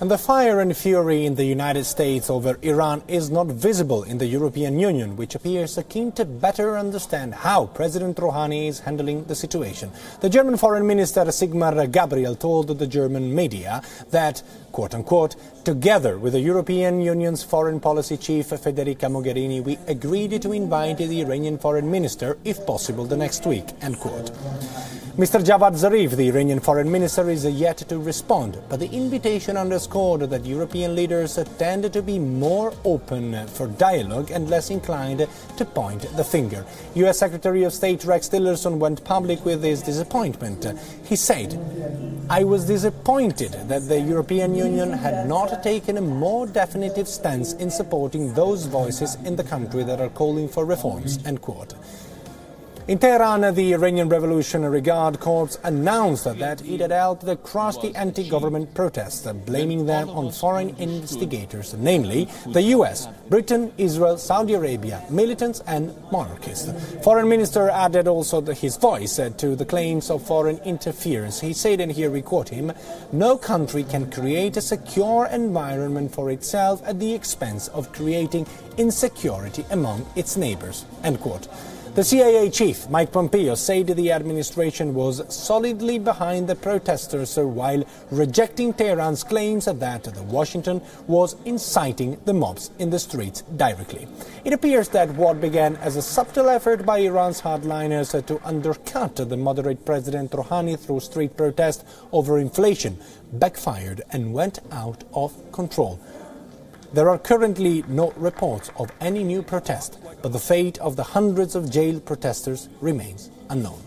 And the fire and fury in the United States over Iran is not visible in the European Union, which appears keen to better understand how President Rouhani is handling the situation. The German Foreign Minister Sigmar Gabriel told the German media that, quote-unquote, together with the European Union's foreign policy chief Federica Mogherini, we agreed to invite the Iranian foreign minister, if possible, the next week, end quote. Mr. Javad Zarif, the Iranian foreign minister, is yet to respond, but the invitation underscored that European leaders tend to be more open for dialogue and less inclined to point the finger. US Secretary of State Rex Tillerson went public with his disappointment. He said, "I was disappointed that the European Union had not taken a more definitive stance in supporting those voices in the country that are calling for reforms," end quote. In Tehran, the Iranian Revolutionary Guard Corps announced that it had helped crush the anti-government protests, blaming them on foreign instigators, namely the US, Britain, Israel, Saudi Arabia, militants and monarchists. Foreign Minister added also his voice to the claims of foreign interference. He said, and here we quote him, "No country can create a secure environment for itself at the expense of creating insecurity among its neighbors," end quote. The CIA chief, Mike Pompeo, said the administration was solidly behind the protesters while rejecting Tehran's claims that Washington was inciting the mobs in the streets directly. It appears that what began as a subtle effort by Iran's hardliners to undercut the moderate President Rouhani through street protest over inflation backfired and went out of control. There are currently no reports of any new protest, but the fate of the hundreds of jailed protesters remains unknown.